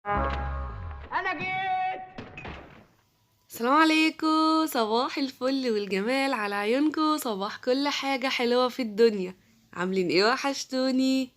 انا جيت. السلام عليكم، صباح الفل والجمال على عيونكم، صباح كل حاجة حلوة في الدنيا. عاملين ايه؟ وحشتوني.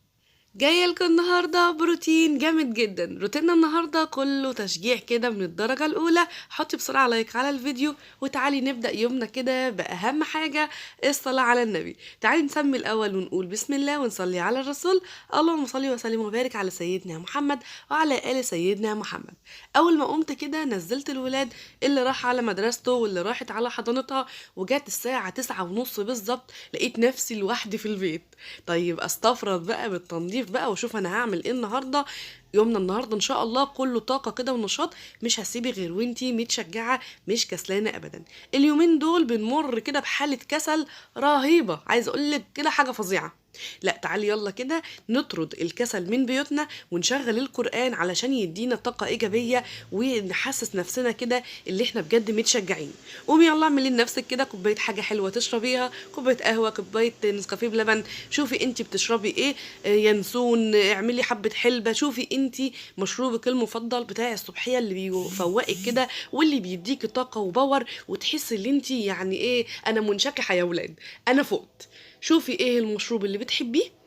جاية لكم النهاردة بروتين جامد جدا. روتيننا النهاردة كله تشجيع كده من الدرجة الأولى. حطي بسرعة لايك على الفيديو وتعالي نبدأ يومنا كده بأهم حاجة، الصلاة على النبي. تعالي نسمي الأول ونقول بسم الله ونصلي على الرسول. اللهم صل وسلم وبارك على سيدنا محمد وعلى آل سيدنا محمد. أول ما قمت كده نزلت الولاد، اللي راح على مدرسته واللي راحت على حضانتها، وجات الساعة 9:30 بالظبط لقيت نفسي لوحدي في البيت. طيب استفرد بقى بالتنظيف بقى واشوف انا هعمل ايه النهارده. يومنا النهارده ان شاء الله كله طاقه كده ونشاط، مش هسيبي غير وانتي متشجعه مش كسلانه ابدا. اليومين دول بنمر كده بحاله كسل رهيبه، عايزه اقول لك كده حاجه فظيعه. لا تعالي يلا كده نطرد الكسل من بيوتنا ونشغل القرآن علشان يدينا طاقة إيجابية ونحسس نفسنا كده اللي احنا بجد متشجعين. قومي يلا اعملي لنفسك كده كوباية حاجة حلوة تشربيها، كوباية قهوة، كوباية نسكافيه بلبن، شوفي انتي بتشربي ايه. ينسون، اعملي حبة حلبة، شوفي انتي مشروبك المفضل بتاع الصبحية اللي بيفوقك كده واللي بيديكي طاقة وباور وتحسي ان انتي يعني ايه، انا منشكحة يا ولاد، انا فقت. شوفي ايه المشروب اللي بتحبيه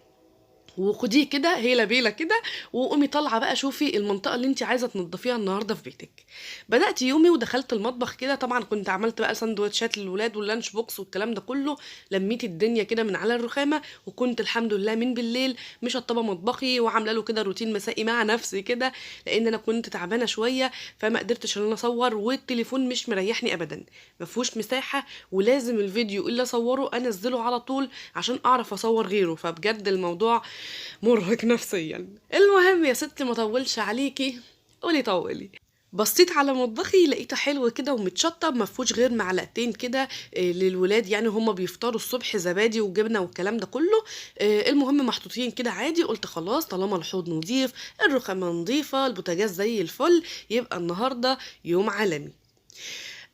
وخديه كده هيلا بيلا كده، وقومي طالعه بقى شوفي المنطقه اللي انت عايزه تنضفيها النهارده في بيتك. بدات يومي ودخلت المطبخ كده، طبعا كنت عملت بقى سندوتشات للولاد واللانش بوكس والكلام ده كله. لميت الدنيا كده من على الرخامه، وكنت الحمد لله من بالليل مشطبه مطبخي وعامله له كده روتين مسائي مع نفسي كده، لان انا كنت تعبانه شويه فما قدرتش ان انا اصور، والتليفون مش مريحني ابدا، ما فيهوش مساحه، ولازم الفيديو اللي اصوره انزله على طول عشان اعرف اصور غيره. فبجد الموضوع مرهق نفسيا. المهم يا ستي ما طولش عليكي، قولي طولي. بصيت على مطبخي لقيته حلو كده ومتشطب، ما فيهوش غير معلقتين كده للولاد، يعني هما بيفطروا الصبح زبادي وجبنه والكلام ده كله. المهم محطوطين كده عادي. قلت خلاص طالما الحوض نظيف، الرخامه نظيفه، البوتاجاز زي الفل، يبقى النهارده يوم عالمي.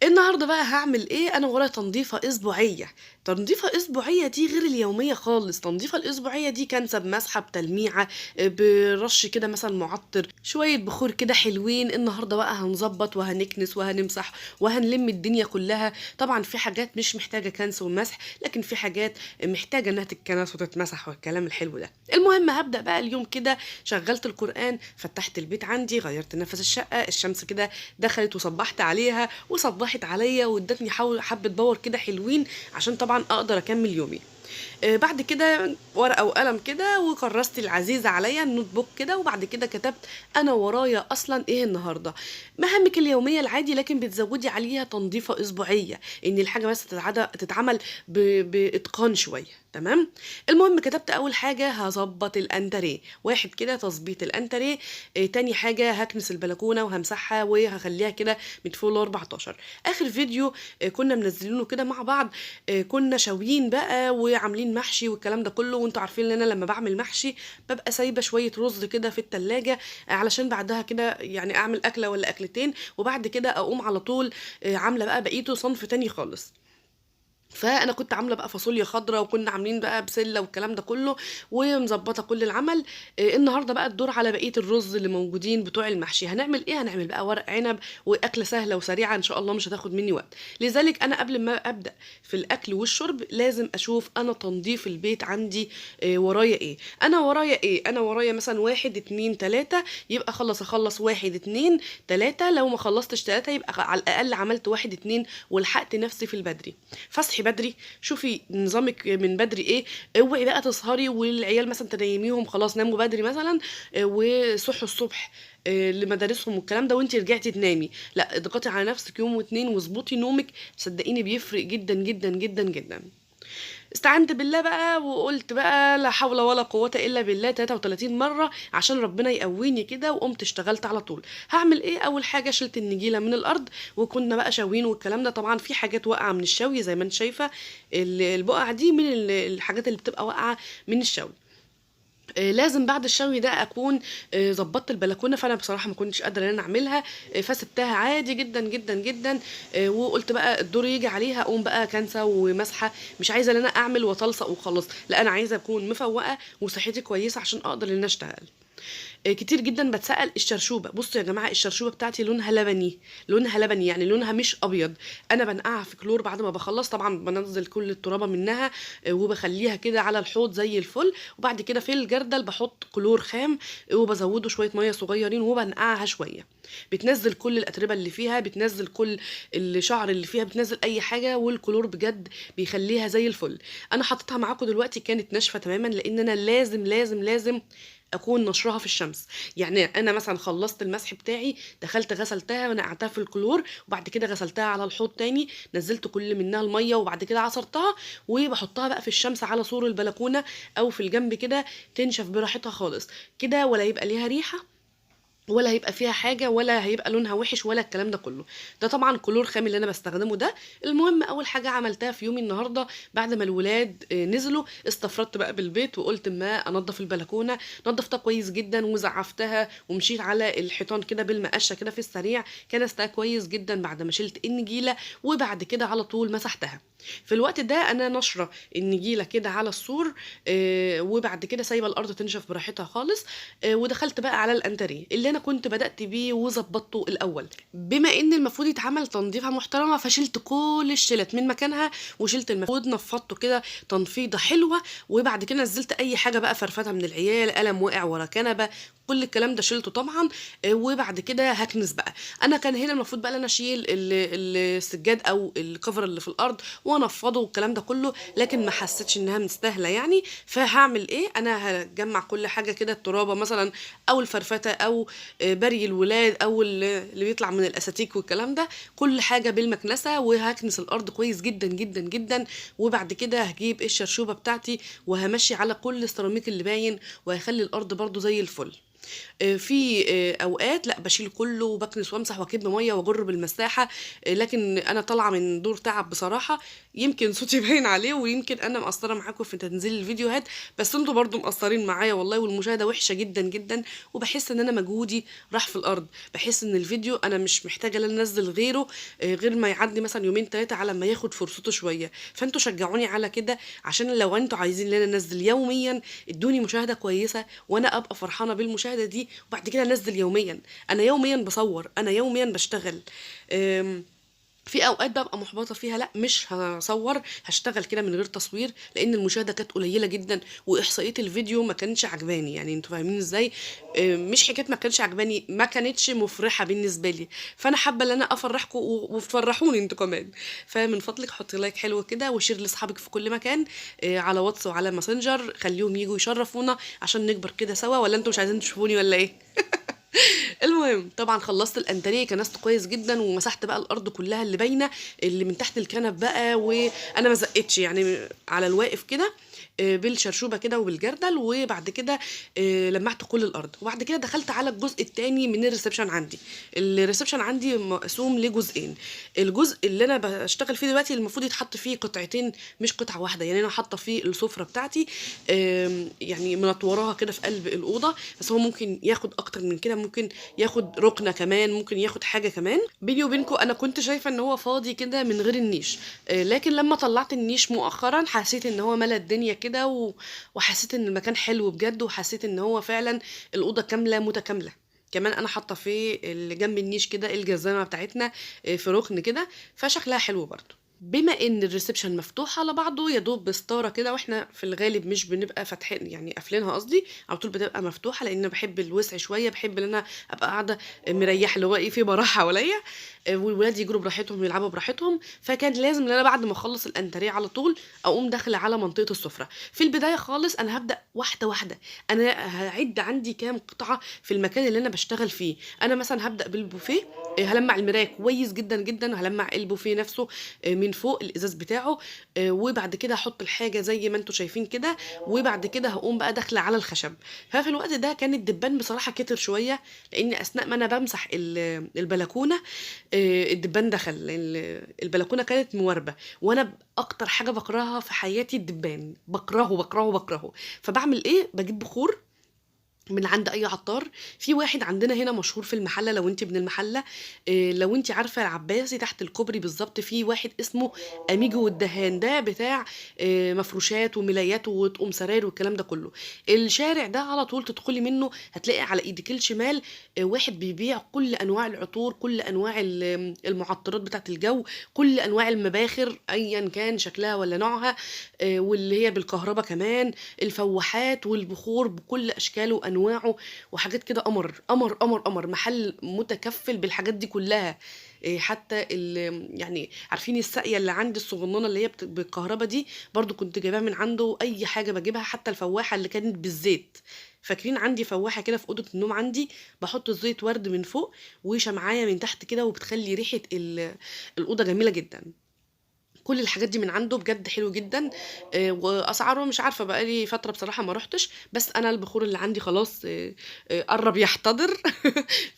النهارده بقى هعمل ايه؟ انا ورايا تنظيفه اسبوعيه. تنظيفه اسبوعيه دي غير اليوميه خالص. تنظيفه الاسبوعيه دي كنسه بمسحه بتلميعه برش كده مثلا معطر، شويه بخور كده حلوين. النهارده بقى هنظبط وهنكنس وهنمسح وهنلم الدنيا كلها. طبعا في حاجات مش محتاجه كنس ومسح، لكن في حاجات محتاجه انها تتكنس وتتمسح والكلام الحلو ده. المهم هبدا بقى اليوم كده، شغلت القران، فتحت البيت عندي، غيرت نفس الشقه، الشمس كده دخلت وصبحت عليها وصبحت عليا وادتني حبه باور كده حلوين عشان طبعا اقدر اكمل يومي. بعد كده ورقه وقلم كده وكرست العزيزه عليا النوت بوك كده، وبعد كده كتبت انا ورايا اصلا ايه النهارده. مهامك اليوميه العادي، لكن بتزودي عليها تنظيفه اسبوعيه، ان الحاجه بس تتعمل باتقان شويه. تمام. المهم كتبت اول حاجه هظبط الانتريه، واحد كده تظبيط الانتريه. تاني حاجه هكنس البلكونه وهمسحها وهخليها كده من فوق 14. اخر فيديو كنا منزلينه كده مع بعض، كنا شاويين بقى وعاملين محشي والكلام ده كله. وانتوا عارفين ان انا لما بعمل محشي ببقى سايبه شويه رز كده في التلاجة علشان بعدها كده يعني اعمل اكله ولا اكلتين، وبعد كده اقوم على طول عامله بقى بقيته صنف تاني خالص. فانا كنت عامله بقى فاصوليا خضراء، وكنا عاملين بقى بسله والكلام ده كله ومظبطه كل العمل. النهارده بقى الدور على بقيه الرز اللي موجودين بتوع المحشي. هنعمل ايه؟ هنعمل بقى ورق عنب، واكله سهله وسريعه ان شاء الله مش هتاخد مني وقت. لذلك انا قبل ما ابدا في الاكل والشرب لازم اشوف انا تنظيف البيت عندي ورايا ايه. انا ورايا مثلا واحد اتنين تلاته، يبقى اخلص واحد اتنين تلاته. لو ما خلصتش تلاته يبقى على الاقل عملت واحد اتنين ولحقت نفسي في البدري. فاصحي بدري، شوفي نظامك من بدري ايه. اوعي بقى تسهري والعيال مثلا تنيميهم خلاص ناموا بدري مثلا، وصحوا الصبح لمدارسهم والكلام ده وانتي رجعتي تنامي. لا اضغطي على نفسك يوم واتنين واظبطي نومك، صدقيني بيفرق جدا جدا جدا جدا. استعنت بالله بقى وقلت بقى لا حول ولا قوة إلا بالله 33 مرة عشان ربنا يقويني كده، وقمت اشتغلت على طول. هعمل ايه؟ أول حاجة شلت النجيلة من الأرض، وكنا بقى شاوين والكلام ده. طبعا في حاجات واقعة من الشوي زي ما انت شايفة، البقع دي من الحاجات اللي بتبقى واقعة من الشوي. لازم بعد الشوي ده اكون ظبطت البلكونه، فانا بصراحه ما كنتش قادره ان انا اعملها. فسبتها عادي جدا جدا جدا. وقلت بقى الدور يجي عليها اقوم بقى كنسه ومسحه. مش عايزه ان انا اعمل وتلصق وخلاص، لا انا عايزه اكون مفوقه وصحتي كويسه عشان اقدر ان انا اشتغل. كتير جدا بتسأل الشرشوبة. بصوا يا جماعة، الشرشوبة بتاعتي لونها لبني، لونها لبني يعني لونها مش أبيض. أنا بنقعها في كلور بعد ما بخلص، طبعا بنزل كل الترابة منها وبخليها كده على الحوض زي الفل. وبعد كده في الجردل بحط كلور خام وبزوده شوية مية صغيرين وبنقعها شوية. بتنزل كل الأتربة اللي فيها، بتنزل كل الشعر اللي فيها، بتنزل أي حاجة، والكلور بجد بيخليها زي الفل. أنا حطيتها معاكم دلوقتي كانت ناشفة تماما، لأن أنا لازم لازم لازم اكون نشرها في الشمس. يعني انا مثلا خلصت المسح بتاعي، دخلت غسلتها ونقعتها في الكلور، وبعد كده غسلتها على الحوض تاني، نزلت كل منها الميه وبعد كده عصرتها وبحطها بقى في الشمس على سور البلكونه او في الجنب كده تنشف براحتها خالص كده، ولا يبقى ليها ريحه ولا هيبقى فيها حاجة ولا هيبقى لونها وحش ولا الكلام ده كله. ده طبعا كلور خام اللي انا بستخدمه ده. المهم اول حاجة عملتها في يومي النهاردة بعد ما الولاد نزلوا، استفردت بقى بالبيت وقلت ما انضف البلكونة. نضفتها كويس جدا وزعفتها ومشيت على الحيطان كده بالمقشة كده في السريع، كنستها كويس جدا بعد ما شلت النجيلة، وبعد كده على طول مسحتها. في الوقت ده انا نشره النجيله كده على السور، وبعد كده سايبه الارض تنشف براحتها خالص. ودخلت بقى على الانتريه اللي انا كنت بدات بيه وظبطته الاول. بما ان المفروض يتعمل تنظيفه محترمه، فشلت كل الشلت من مكانها وشلت المفروض نفضته كده تنفيضه حلوه. وبعد كده نزلت اي حاجه بقى فرفتها من العيال، قلم وقع ورا كنبه، كل الكلام ده شلته طبعا. وبعد كده هكنس بقى. انا كان هنا المفروض بقى انا اشيل السجاد او الكفر اللي في الارض وانفضه والكلام ده كله، لكن ما حسيتش انها مستاهله يعني. فهعمل ايه، انا هجمع كل حاجه كده، الترابه مثلا او الفرفته او بري الولاد او اللي بيطلع من الاساتيك والكلام ده، كل حاجه بالمكنسه، وهكنس الارض كويس جدا جدا جدا. وبعد كده هجيب الشرشوبه بتاعتي وهمشي على كل السيراميك اللي باين، وهخلي الارض برضو زي الفل. في اوقات لا بشيل كله وبكنس وامسح واكب ميه واجر بالمساحه. لكن انا طالعه من دور تعب بصراحه، يمكن صوتي باين عليه ويمكن انا مقصره معاكم في تنزيل الفيديوهات، بس انتوا برضو مقصرين معايا والله، والمشاهده وحشه جدا جدا. وبحس ان انا مجهودي راح في الارض، بحس ان الفيديو انا مش محتاجه ان أنا انزل غيره غير ما يعدي مثلا يومين ثلاثه على ما ياخد فرصته شويه. فانتوا شجعوني على كده، عشان لو انتوا عايزين ان انا انزل يوميا ادوني مشاهده كويسه وانا ابقى فرحانه بالمشاهده دي، وبعد كده انزل يوميا. انا يوميا بصور، انا يوميا بشتغل. في اوقات ببقى محبطه فيها، لا مش هصور، هشتغل كده من غير تصوير، لان المشاهده كانت قليله جدا واحصائيه الفيديو ما كانتش عجباني. يعني انتوا فاهمين ازاي؟ مش حكايه ما كانتش عجباني، ما كانتش مفرحه بالنسبه لي. فانا حابه ان انا افرحكم وتفرحوني انتوا كمان. فمن فضلك حطي لايك حلو كده وشير لاصحابك في كل مكان، على واتس وعلى ماسنجر، خليهم يجوا يشرفونا عشان نكبر كده سوا. ولا انتوا مش عايزين تشوفوني ولا ايه؟ المهم طبعا خلصت الانتريه، كنست كويس جدا ومسحت بقى الارض كلها اللي باينه، اللي من تحت الكنب بقى. وانا ما زقتش يعني على الواقف كده بالشرشوبه كده وبالجردل. وبعد كده لمعت كل الارض. وبعد كده دخلت على الجزء الثاني من الريسبشن عندي. الريسبشن عندي مقسوم لجزئين. الجزء اللي انا بشتغل فيه دلوقتي المفروض يتحط فيه قطعتين مش قطعه واحده. يعني انا حاطه فيه السفره بتاعتي، يعني منطوراها كده في قلب الاوضه، بس هو ممكن ياخد اكتر من كده، ممكن ياخد ركنه كمان، ممكن ياخد حاجه كمان. بيني وبينكم انا كنت شايفه ان هو فاضي كده من غير النيش، لكن لما طلعت النيش مؤخرا حسيت ان هو ملى الدنيا كده وحسيت ان المكان حلو بجد، وحسيت ان هو فعلا الاوضه كامله متكامله. كمان انا حاطه في اللي جنب النيش كده الجزامه بتاعتنا في ركن كده، فشكلها حلو برضو. بما ان الريسبشن مفتوح على بعضه يا دوب بستاره كده، واحنا في الغالب مش بنبقى فاتحين يعني قافلينها، قصدي على طول بتبقى مفتوحه، لان انا بحب الوسع شويه، بحب ان انا ابقى قاعده مريحه، اللي هو ايه، في براحه حواليا والولاد يجروا براحتهم ويلعبوا براحتهم. فكان لازم ان انا بعد ما اخلص الانتريه على طول اقوم داخله على منطقه السفره. في البدايه خالص انا هبدا واحده واحده، انا هعد عندي كام قطعه في المكان اللي انا بشتغل فيه. انا مثلا هبدا بالبوفيه، هلمع المرايه كويس جدا جدا، وهلمع البوفيه نفسه من فوق الازاز بتاعه. وبعد كده احط الحاجه زي ما انتم شايفين كده، وبعد كده هقوم بقى داخله على الخشب. ففي الوقت ده كان الدبان بصراحه كتر شويه، لان اثناء ما انا بمسح البلكونه الدبان دخل. البلكونه كانت مواربه، وانا اكتر حاجه بكرهها في حياتي الدبان، بكرهه بكرهه بكرهه. فبعمل ايه، بجيب بخور من عند اي عطار. في واحد عندنا هنا مشهور في المحله، لو انت من المحله، لو انت عارفه العباسي تحت الكوبري بالظبط، في واحد اسمه اميجو والدهان، ده بتاع مفروشات وملايات وطقم سراير والكلام ده كله. الشارع ده على طول تدخلي منه هتلاقي على ايدك الشمال واحد بيبيع كل انواع العطور، كل انواع المعطرات بتاعه الجو، كل انواع المباخر ايا كان شكلها ولا نوعها، واللي هي بالكهرباء كمان، الفواحات والبخور بكل اشكاله وانواعه وحاجات كده. قمر قمر قمر قمر، محل متكفل بالحاجات دي كلها. حتى يعني عارفين الساقيه اللي عندي الصغننه اللي هي بالكهرباء دي، برضو كنت جايباها من عنده. اي حاجه بجيبها، حتى الفواحه اللي كانت بالزيت، فاكرين عندي فواحه كده في اوضه النوم عندي، بحط زيت ورد من فوق وشمعايه من تحت كده، وبتخلي ريحه الاوضه جميله جدا. كل الحاجات دي من عنده بجد حلو جدا. واسعاره مش عارفه، بقى لي فتره بصراحه ما روحتش، بس انا البخور اللي عندي خلاص قرب يحتضر.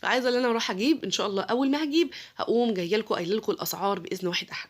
فعايزه ان انا اروح اجيب ان شاء الله. اول ما هجيب هقوم جايه لكم قايله لكم الاسعار باذن واحد احد.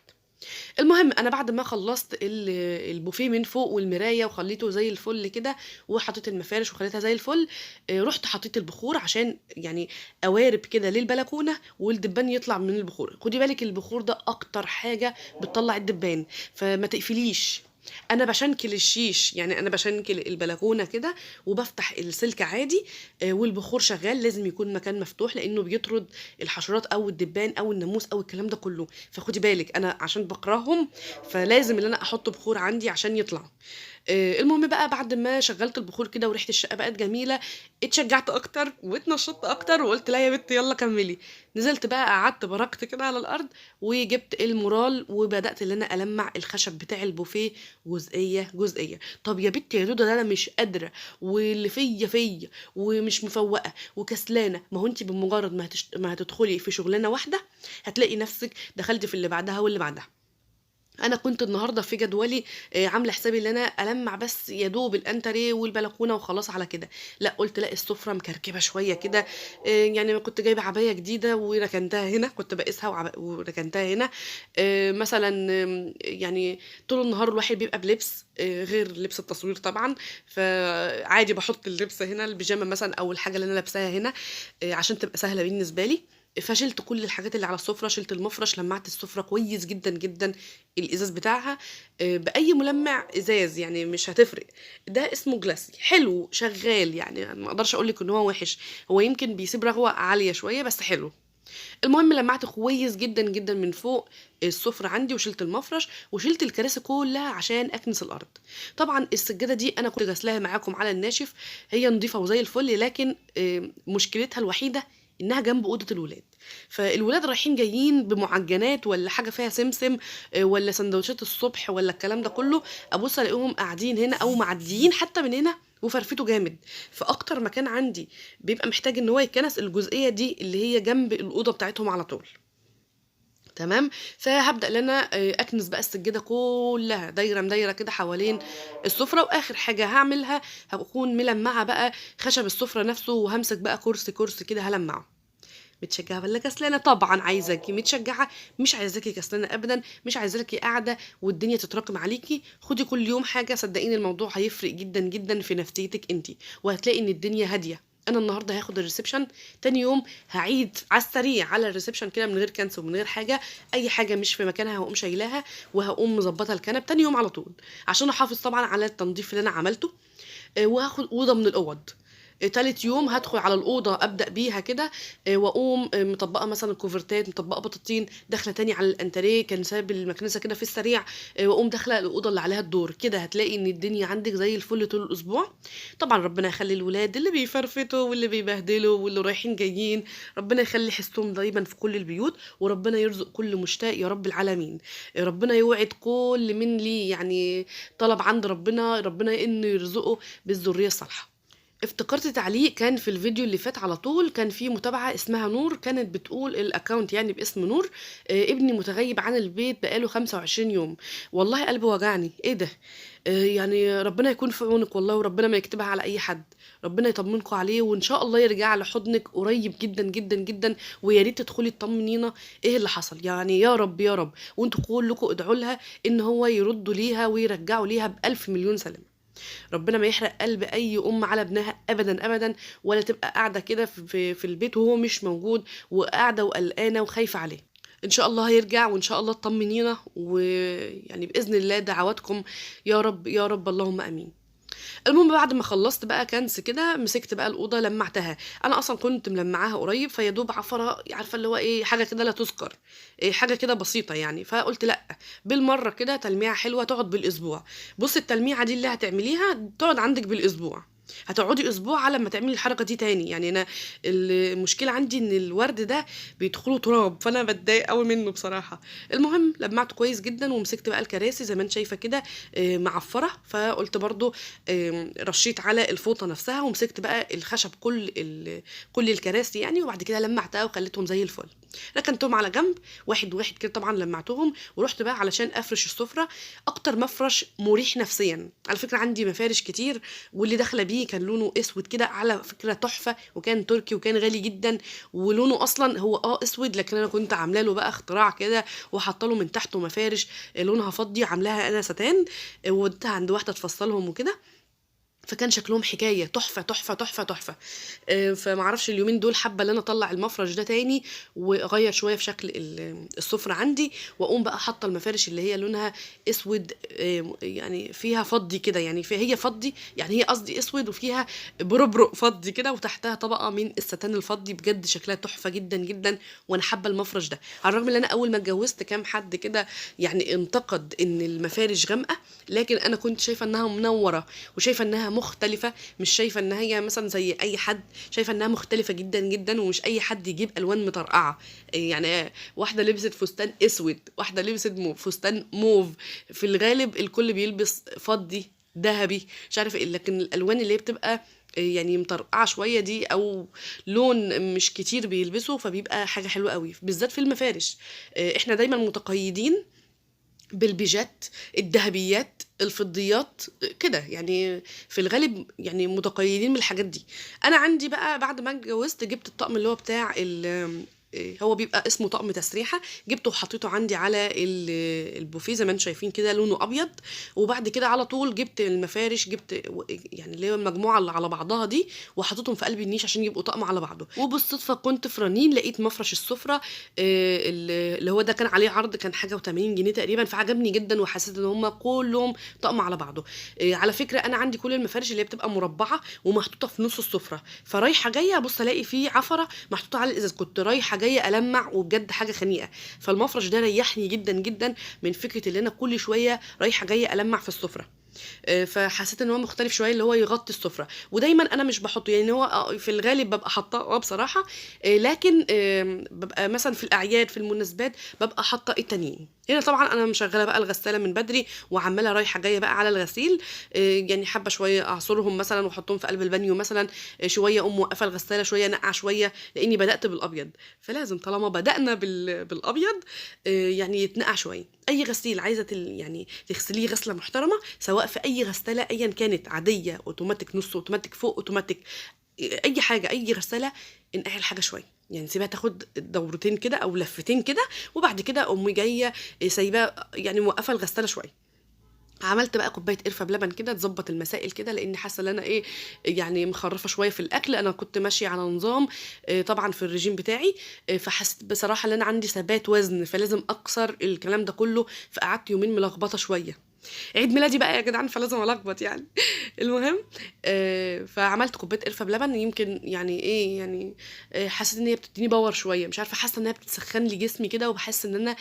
المهم انا بعد ما خلصت البوفيه من فوق والمرايه وخليته زي الفل كده، وحطيت المفارش وخليتها زي الفل، رحت حطيت البخور عشان يعني قوارب كده للبلكونه، والدبان يطلع من البخور. خدي بالك البخور ده اكتر حاجه بتطلع الدبان، فما تقفليش. انا بشنكل الشيش، يعني انا بشنكل البلكونه كده وبفتح السلك عادي، والبخور شغال. لازم يكون مكان مفتوح لانه بيطرد الحشرات او الدبان او الناموس او الكلام ده كله. فخدي بالك انا عشان بكرههم، فلازم ان انا احط بخور عندي عشان يطلع. المهم بقى بعد ما شغلت البخور كده وريحه الشقه بقت جميله، اتشجعت اكتر واتنشطت اكتر، وقلت لا يا بنت يلا كملي. نزلت بقى قعدت بركت كده على الارض، وجبت المورال وبدات ان انا المع الخشب بتاع البوفيه جزئيه جزئيه. طب يا بنت يا دودة، ده انا مش قادره، واللي فيا ومش مفوقه وكسلانه. ما هو انت بمجرد ما هتدخلي في شغلانه واحده هتلاقي نفسك دخلتي في اللي بعدها واللي بعدها. انا كنت النهارده في جدولي عامله حسابي ان انا المع بس يا دوب الانتريه والبلكونه وخلاص على كده. لا، قلت لا، السفره مكركبه شويه كده. يعني ما كنت جايبه عبايه جديده وركنتها هنا، كنت بقيسها وركنتها هنا. مثلا يعني طول النهار الواحد بيبقى بلبس غير لبس التصوير طبعا، فعادي بحط اللبس هنا، البيجامه مثلا او الحاجه اللي انا لابساها هنا، عشان تبقى سهله بالنسبه لي. فشلت كل الحاجات اللي على السفرة، شلت المفرش، لمعت السفرة كويس جدا جدا. الازاز بتاعها باي ملمع ازاز يعني مش هتفرق. ده اسمه جلاسي، حلو شغال، يعني أنا ما اقدرش اقول لك ان هو وحش، هو يمكن بيسيب رغوة عالية شوية بس حلو. المهم لمعت كويس جدا جدا من فوق السفرة عندي، وشلت المفرش وشلت الكراسي كلها عشان اكنس الارض. طبعا السجاده دي انا كنت غسلاها معاكم على الناشف، هي نظيفه وزي الفل، لكن مشكلتها الوحيده انها جنب اوضه الولاد. فالولاد رايحين جايين بمعجنات ولا حاجه فيها سمسم، ولا سندوتشات الصبح ولا الكلام ده كله، ابص الاقيهم قاعدين هنا او معديين حتى من هنا وفرفته جامد. فاكتر مكان عندي بيبقى محتاج ان هو يتكنس الجزئيه دي اللي هي جنب الاوضه بتاعتهم على طول. تمام. فهبدا ان انا اكنس بقى السجاده كلها دايره مدايره كده حوالين السفره. واخر حاجه هعملها هكون ملمعه بقى خشب السفره نفسه، وهمسك بقى كرسي كرسي كده هلمعه. متشجعه ولا كسلانه؟ طبعا عايزاكي متشجعه، مش عايزاكي كسلانه ابدا، مش عايزاكي قاعده والدنيا تتراكم عليكي. خدي كل يوم حاجه، صدقيني الموضوع هيفرق جدا جدا في نفسيتك انتي، وهتلاقي ان الدنيا هاديه. انا النهارده هاخد الريسبشن، تاني يوم هعيد على السريع على الريسبشن كده من غير كنس ومن غير حاجه. اي حاجه مش في مكانها هقوم شايلاها، وهقوم مظبطه الكنب تاني يوم على طول، عشان احافظ طبعا على التنظيف اللي انا عملته. وهاخد اوضه من الاوض. تالت يوم هدخل على الأوضة أبدأ بيها كده، وأقوم مطبقة مثلا الكوفرتات، مطبقة بطاطين، داخلة تاني على الأنتريه كان ساب المكنسة كده في السريع، وأقوم داخلة الأوضة اللي عليها الدور. كده هتلاقي إن الدنيا عندك زي الفل طول الأسبوع. طبعا ربنا يخلي الولاد اللي بيفرفتوا واللي بيبهدلوا واللي رايحين جايين، ربنا يخلي حسهم دايما في كل البيوت، وربنا يرزق كل مشتاق يا رب العالمين. ربنا يوعد كل من لي يعني طلب عند ربنا، ربنا إنه يرزقه بالذرية الصالحة. افتكرت تعليق كان في الفيديو اللي فات على طول، كان في متابعة اسمها نور كانت بتقول الاكونت يعني باسم نور، ابني متغيب عن البيت بقاله 25 يوم. والله قلبي وجعني، ايه ده؟ يعني ربنا يكون في عونك والله، وربنا ما يكتبها على اي حد. ربنا يطمنكم عليه، وان شاء الله يرجع لحضنك قريب جدا جدا جدا. ويا ريت تدخلي تطمنينا ايه اللي حصل، يعني يا رب يا رب، وانتوا كلكم ادعوا لها ان هو يردوا ليها ويرجعوا ليها بألف مليون سلامة. ربنا ما يحرق قلب اي ام على ابنها ابدا ابدا، ولا تبقى قاعده كده في البيت وهو مش موجود، وقاعده وقلقانه وخايفه عليه. ان شاء الله هيرجع، وان شاء الله تطمنينا، ويعني باذن الله دعواتكم يا رب يا رب، اللهم امين. المهم بعد ما خلصت بقى كنس كده، مسكت بقى الاوضه لمعتها. انا اصلا كنت ملمعاها قريب، فيا دوب عفره، عارفه اللي هو ايه، حاجه كده لا تذكر، إيه حاجه كده بسيطه يعني. فقلت لا، بالمره كده تلميعه حلوه تقعد بالاسبوع. بص التلميعه دي اللي هتعمليها تقعد عندك بالاسبوع، هتقعدي اسبوع على ما تعملي الحركه دي تاني. يعني انا المشكله عندي ان الورد ده بيدخله تراب، فانا بتضايق قوي منه بصراحه. المهم لمعته كويس جدا، ومسكت بقى الكراسي زي ما انت شايفه كده معفره. فقلت برضو رشيت على الفوطه نفسها، ومسكت بقى الخشب كل الكراسي يعني، وبعد كده لمعتها وخليتهم زي الفل. ركنتهم على جنب واحد واحد كده، طبعا لمعتهم، ورحت بقى علشان افرش السفره. اكتر مفرش مريح نفسيا، على فكره عندي مفارش كتير، واللي داخله بيه كان لونه اسود كده، على فكره تحفه، وكان تركي وكان غالي جدا. ولونه اصلا هو اسود، لكن انا كنت عامله له بقى اختراع كده، وحاطه له من تحته مفارش لونها فضي، عاملاها انا ستان، ووديتها عند واحده تفصلهم وكده. فكان شكلهم حكايه تحفه تحفه تحفه تحفه. فمعرفش اليومين دول حابه ان انا اطلع المفرش ده تاني، واغير شويه في شكل السفره عندي، واقوم بقى حاطه المفارش اللي هي لونها اسود، يعني فيها فضي كده، يعني هي فضي، يعني هي قصدي اسود وفيها بربرق فضي كده، وتحتها طبقه من الستان الفضي. بجد شكلها تحفه جدا جدا، وانا حابه المفرش ده. على الرغم ان انا اول ما اتجوزت كام حد كده يعني انتقد ان المفارش غامقه، لكن انا كنت شايفه انها منوره، وشايفه انها مختلفه، مش شايفه ان هي مثلا زي اي حد، شايفه انها مختلفه جدا جدا، ومش اي حد يجيب الوان مطرقعه. يعني واحده لبست فستان اسود، واحده لبست فستان موف، في الغالب الكل بيلبس فضي ذهبي مش عارف ايه، لكن الالوان اللي هي بتبقى يعني مطرقعه شويه دي، او لون مش كتير بيلبسه، فبيبقى حاجه حلوه قوي بالذات في المفارش. احنا دايما متقيدين بالبيجات، الذهبيات، الفضيات كده يعني، في الغالب يعني متقيدين من الحاجات دي. انا عندي بقى بعد ما اتجوزت جبت الطقم اللي هو بتاع هو بيبقى اسمه طقم تسريحه، جبته وحطيته عندي على البوفيه زي ما انتم شايفين كده، لونه ابيض. وبعد كده على طول جبت المفارش، جبت يعني اللي هو المجموعه اللي على بعضها دي، وحطيتهم في قلب النيش عشان يبقوا طقم على بعضه. وبالصدفه كنت في رنين لقيت مفرش السفره اللي هو ده كان عليه عرض، كان حاجه و80 جنيه تقريبا، فعجبني جدا، وحسيت ان هم كلهم طقم على بعضه. على فكره انا عندي كل المفارش اللي هي بتبقى مربعه ومحطوطه في نص السفره، فرايحه جايه ابص الاقي فيه عفره محطوطه على الازاز، كنت رايحه جايه المع، وبجد حاجه خنيقه. فالمفرش ده ريحني جدا جدا من فكره ان انا كل شويه رايحه جايه المع في السفره. فحسيت ان هو مختلف شويه، اللي هو يغطي السفره. ودايما انا مش بحطه، يعني هو في الغالب ببقى حاطاه بصراحه، لكن ببقى مثلا في الاعياد في المناسبات ببقى حاطه التانيين. هنا طبعا انا مشغله بقى الغساله من بدري، وعماله رايحه جايه بقى على الغسيل. يعني حابه شويه اعصرهم مثلا واحطهم في قلب البانيو مثلا، شويه اقوم موقفه الغساله شويه انقع شويه، لاني بدات بالابيض، فلازم طالما بدانا بالابيض يعني يتنقع شويه. اي غسيل عايزه يعني تغسليه غسله محترمه، سواء في اي غساله ايا كانت، عاديه، اوتوماتيك، نص اوتوماتيك، فوق اوتوماتيك، اي حاجه، اي غساله، انقعي الحاجه شويه، يعني سيبها تاخد دورتين كده او لفتين كده، وبعد كده قومي جايه سايباه، يعني موقفه الغساله شويه. عملت بقى كوبايه قرفه بلبن كده تظبط المسائل كده، لاني حاسه ان انا ايه، يعني مخرفه شويه في الاكل. انا كنت ماشيه على نظام طبعا في الرجيم بتاعي، فحسيت بصراحه ان انا عندي ثبات وزن، فلازم اكسر الكلام ده كله. فقعدت يومين ملخبطه شويه، عيد ميلادي بقى يا جدعان، فلازم الخبط يعني. المهم فعملت كوبايه قرفه بلبن، يمكن يعني ايه يعني، حسيت ان هي بتديني باور شويه، مش عارفه، حاسه ان هي بتسخن لي جسمي كده، وبحس ان انا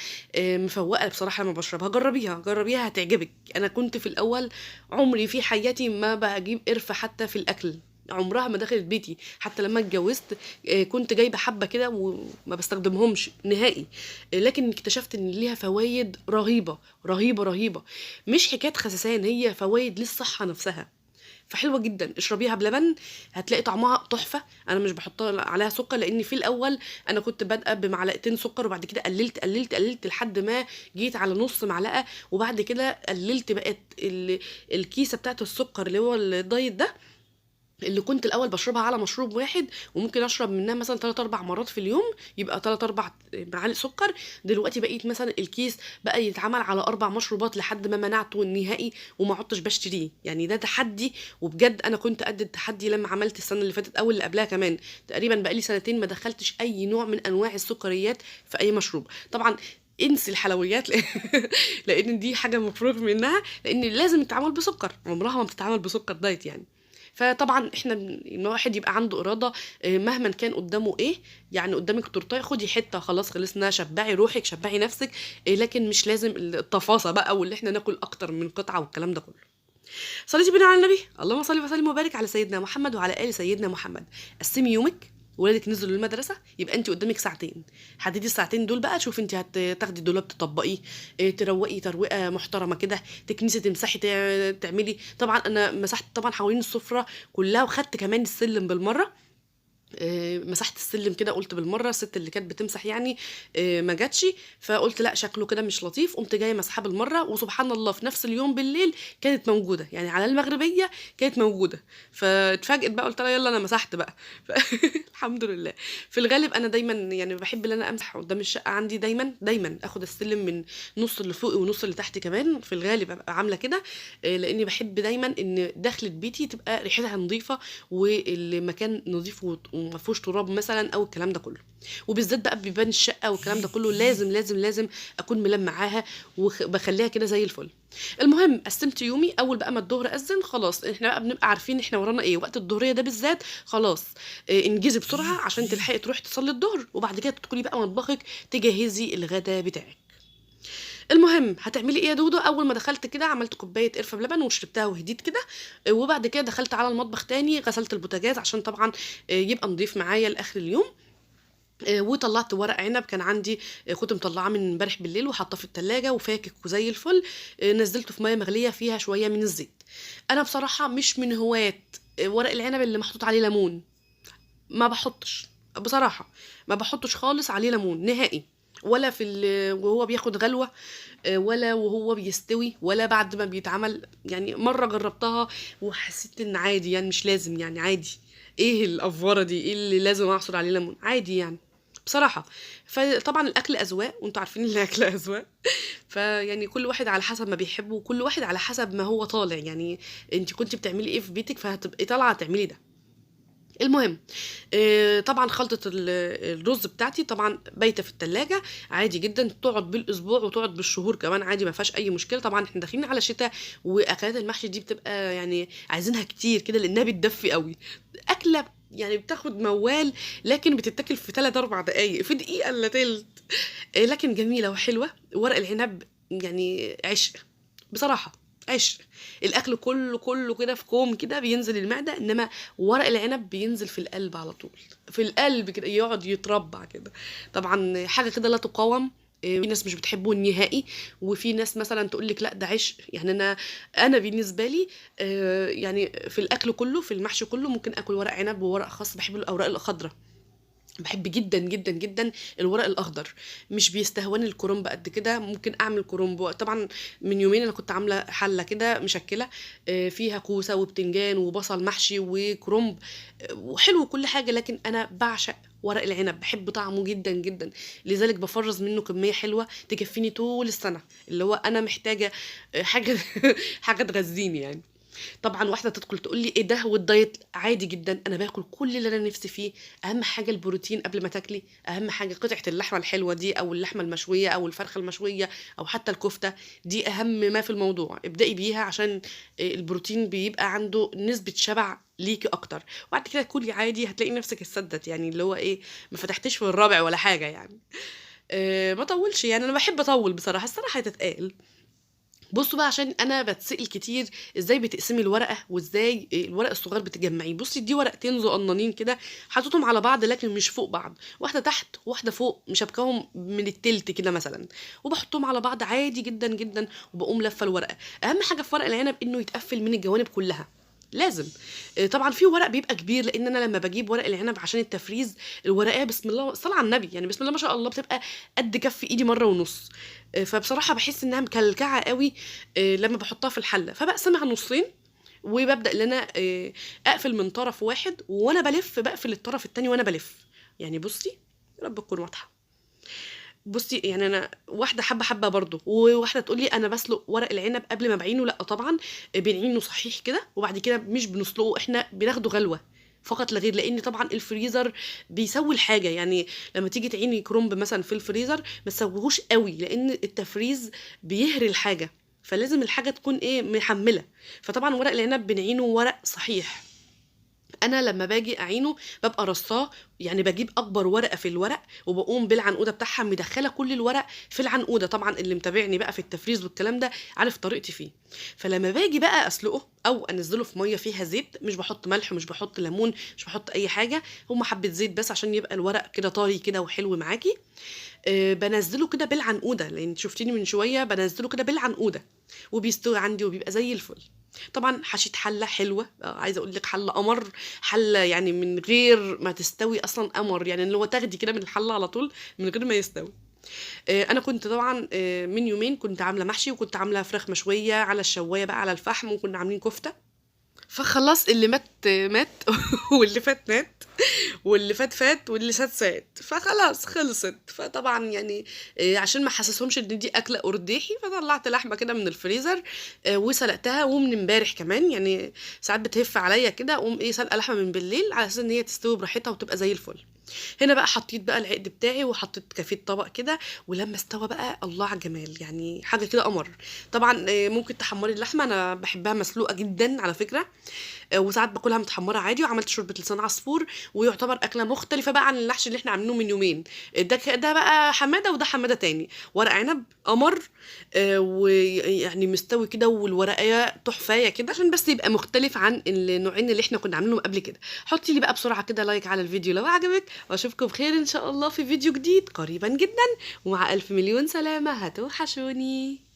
مفوقه بصراحه لما بشربها. جربيها جربيها هتعجبك. انا كنت في الاول عمري في حياتي ما بجيب قرفه حتى في الاكل، عمرها ما دخلت بيتي. حتى لما اتجوزت كنت جايبه حبه كده وما بستخدمهمش نهائي، لكن اكتشفت ان ليها فوائد رهيبه رهيبه رهيبه، مش حكايه خسسان، هي فوائد للصحه نفسها. فحلوه جدا، اشربيها بلبن هتلاقي طعمها تحفه. انا مش بحط عليها سكر، لان في الاول انا كنت بادئه بمعلقتين سكر، وبعد كده قللت لحد ما جيت على نص معلقه، وبعد كده قللت بقت الكيسه بتاعت السكر اللي هو الدايت ده اللي كنت الاول بشربها على مشروب واحد وممكن اشرب منها مثلا 3 4 مرات في اليوم، يبقى 3 4 معالق سكر، دلوقتي بقيت مثلا الكيس بقى يتعمل على 4 مشروبات لحد ما منعته النهائي وما عدتش بشتريه. يعني ده تحدي، وبجد انا كنت قد التحدي لما عملت السنه اللي فاتت او اللي قبلها كمان. تقريبا بقى لي سنتين ما دخلتش اي نوع من انواع السكريات في اي مشروب. طبعا انسي الحلويات لان دي حاجه مفروغ منها، لان لازم تتعامل بسكر، عمرها ما بتتعامل بسكر دايت يعني. فطبعا احنا ان الواحد يبقى عنده اراده، مهما كان قدامه ايه. يعني قدامك تورتايه خدي حته خلاص خلصنا، شبعي روحك شبعي نفسك، لكن مش لازم التفاصيل بقى واللي احنا ناكل اكتر من قطعه والكلام ده كله. صليتي بينا على النبي، اللهم صل وسلم وبارك على سيدنا محمد وعلى ال سيدنا محمد. قسمي يومك، ولادك نزلوا للمدرسه يبقى انت قدامك ساعتين، حددي الساعتين دول بقى، شوفي انت هتاخدي الدولاب تطبقيه، تروقي ترويقه محترمه كده، تكنسي تمسحي تعملي. طبعا انا مسحت طبعا حوالين السفره كلها، وخدت كمان السلم بالمره. مسحت السلم كده، قلت بالمره الست اللي كانت بتمسح يعني ما جاتش، فقلت لا شكله كده مش لطيف، قمت جايه مسحها بالمره. وسبحان الله في نفس اليوم بالليل كانت موجوده، يعني على المغربيه كانت موجوده. فاتفاجئت بقى، قلت لها يلا انا مسحت بقى. الحمد لله. في الغالب انا دايما يعني بحب ان انا امسح قدام الشقه عندي، دايما دايما اخد السلم من نص اللي فوقي ونص اللي تحت كمان، في الغالب ابقى عامله كده، لاني بحب دايما ان دخلة بيتي تبقى ريحتها نظيفه، والمكان نظيف وما فيهوش تراب مثلا او الكلام ده كله. وبالذات بقى بيبان الشقه والكلام ده كله لازم لازم لازم اكون ملمعاها وبخليها كده زي الفل. المهم قسمت يومي، اول بقى ما الظهر اذن خلاص احنا بقى بنبقى عارفين احنا ورانا ايه وقت الظهريه ده بالذات. خلاص انجزي بسرعه عشان تلحقي تروحي تصلي الظهر، وبعد كده تدخلي بقى مطبخك تجهزي الغدا بتاعك. المهم هتعملي ايه يا دودو؟ اول ما دخلت كده عملت كوبايه قرفه بلبن وشربتها وهديت كده، وبعد كده دخلت على المطبخ تاني، غسلت البوتاجاز عشان طبعا يبقى نضيف معايا لاخر اليوم. وطلعت ورق عنب كان عندي، كنت مطلعاه من امبارح بالليل وحاطاه في التلاجة وفاكك وزي الفل. نزلته في ميه مغليه فيها شويه من الزيت. انا بصراحه مش من هواة ورق العنب اللي محطوط عليه ليمون، ما بحطش بصراحة، ما بحطش خالص عليه ليمون نهائي، ولا في وهو بياخد غلوة، ولا وهو بيستوي، ولا بعد ما بيتعمل. يعني مرة جربتها وحسيت ان عادي، يعني مش لازم، يعني عادي. ايه الافورة دي؟ ايه اللي لازم اعصر عليه ليمون؟ عادي يعني بصراحة. فطبعا الاكل اذواق، وانتوا عارفين ان الاكل اذواق. فيعني كل واحد على حسب ما بيحبه، وكل واحد على حسب ما هو طالع يعني. انت كنت بتعملي ايه في بيتك فهتبقي طالعة تعملي ده. المهم طبعا خلطة الرز بتاعتي طبعا بايته في التلاجة عادي جدا، تقعد بالاسبوع وتقعد بالشهور كمان عادي، ما فيهاش اي مشكله. طبعا احنا داخلين على شتاء، واكلات المحشي دي بتبقى يعني عايزينها كتير كده لانها بتدفي قوي. اكله يعني بتاخد موال، لكن بتتاكل في 3 4 دقايق، في دقيقه الا تلت. لكن جميله وحلوه. ورق العنب يعني عشق بصراحه، عشق. الاكل كله كله كده في كوم كده بينزل المعده، انما ورق العنب بينزل في القلب على طول، في القلب كده يقعد يتربع كده. طبعا حاجه كده لا تقاوم. في ناس مش بتحبه نهائي، وفي ناس مثلا تقول لك لا ده عشق. يعني انا بالنسبه لي يعني في الاكل كله، في المحشي كله ممكن اكل ورق عنب وورق خاص، بحب الاوراق الخضراء، بحب جدا جدا جدا الورق الاخضر. مش بيستهوني الكرنب قد كده، ممكن اعمل كرنب طبعا. من يومين انا كنت عامله حله كده مشكله، فيها كوسه وبتنجان وبصل محشي وكرنب، وحلو كل حاجه، لكن انا بعشق ورق العنب، بحب طعمه جدا جدا. لذلك بفرز منه كميه حلوه تكفيني طول السنه، اللي هو انا محتاجه حاجه حاجه تغذيني يعني. طبعا واحده تدخل تقول لي ايه ده والدايت؟ عادي جدا، انا باكل كل اللي انا نفسي فيه. اهم حاجه البروتين قبل ما تاكلي، اهم حاجه قطعه اللحمه الحلوه دي، او اللحمه المشويه او الفرخه المشويه، او حتى الكفته. دي اهم ما في الموضوع، ابدأي بيها عشان البروتين بيبقى عنده نسبه شبع ليكي اكتر. وبعد كده كلي عادي هتلاقي نفسك اتسدت، يعني اللي هو ايه، ما فتحتش في الرابع ولا حاجه يعني. ما طولش يعني، انا بحب اطول بصراحه، الصراحه تتقال. بصوا بقى عشان انا بتسأل كتير ازاي بتقسمي الورقه، وازاي الورق الصغير بتجمعيه. بصي دي ورقتين صغننين كده، حطيتهم على بعض لكن مش فوق بعض، واحده تحت واحده فوق، مشابكاهم من التلت كده مثلا، وبحطهم على بعض عادي جدا جدا، وبقوم لفه الورقه. اهم حاجه في ورق العنب انه يتقفل من الجوانب كلها، لازم. طبعا في ورق بيبقى كبير، لان انا لما بجيب ورق العنب عشان التفريز، الورقه بسم الله صل على النبي، يعني بسم الله ما شاء الله، بتبقى قد كف ايدي مره ونص. فبصراحه بحس انها مكلكعه قوي لما بحطها في الحله، فبقسمها نصين. وببدا ان انا اقفل من طرف واحد، وانا بلف بقفل الطرف التاني وانا بلف. يعني بصي، يا رب تكون واضحه. بصي يعني انا واحده حبه حبه برضو، وواحده تقول لي انا بسلق ورق العنب قبل ما بعينه. لا طبعا، بنعينه صحيح كده، وبعد كده مش بنسلقه، احنا بناخده غلوه فقط لا غير، لان طبعا الفريزر بيسوي الحاجه. يعني لما تيجي تعيني كرنب مثلا في الفريزر ما تسويهوش قوي، لان التفريز بيهري الحاجه، فلازم الحاجه تكون ايه، محمله. فطبعا ورق العنب بنعينه ورق صحيح. انا لما باجي اعينه ببقى رصاه، يعني بجيب اكبر ورقه في الورق، وبقوم بالعنقوده بتاعها مدخله كل الورق في العنقوده. طبعا اللي متابعني بقى في التفريز والكلام ده عارف طريقتي فيه. فلما باجي بقى اسلقه او انزله في ميه فيها زيت، مش بحط ملح، مش بحط ليمون، مش بحط اي حاجه، هما حبه زيت بس عشان يبقى الورق كده طري كده وحلو معاكي. بنزله كده بالعنقوده، لان شفتيني من شويه بنزله كده بالعنقوده، وبيستوي عندي وبيبقى زي الفل. طبعا حشيت حله حلوه، عايزه اقول لك حله قمر، حله يعني من غير ما تستوي اصلا قمر، يعني اللي هو تاخدي كده من الحله على طول من غير ما يستوي. انا كنت طبعا من يومين كنت عامله محشي، وكنت عامله فراخ مشويه على الشوايه بقى على الفحم، وكنا عاملين كفته. فخلاص اللي مات مات واللي فات مات، واللي فات فات، واللي سات سات، فخلاص خلصت. فطبعا يعني عشان ما حسسهمش ان دي اكله ارداحي، فطلعت لحمه كده من الفريزر وسلقتها، ومن امبارح كمان يعني ساعات بتهف عليا كده، اقوم ايه سلقه لحمه من بالليل على اساس ان هي تستوي براحتها وتبقى زي الفل. هنا بقى حطيت بقى العقد بتاعي، وحطيت كفيت طبق كده، ولما استوى بقى الله على الجمال، يعني حاجه كده قمر. طبعا ممكن تحمري اللحمه، انا بحبها مسلوقه جدا على فكره، وساعات باكلها متحمره عادي. وعملت شوربه لسان عصفور، ويعتبر اكله مختلفه بقى عن المحشي اللي احنا عاملينه من يومين. ده بقى حماده، وده حماده تاني. ورق عنب قمر، ويعني مستوي كده، والورقيه تحفايه كده، عشان بس يبقى مختلف عن النوعين اللي احنا كنا عاملينهم قبل كده. حطي لي بقى بسرعه كده لايك على الفيديو لو عجبك، واشوفكم بخير ان شاء الله في فيديو جديد قريبا جدا، ومع الف مليون سلامه، هتوحشوني.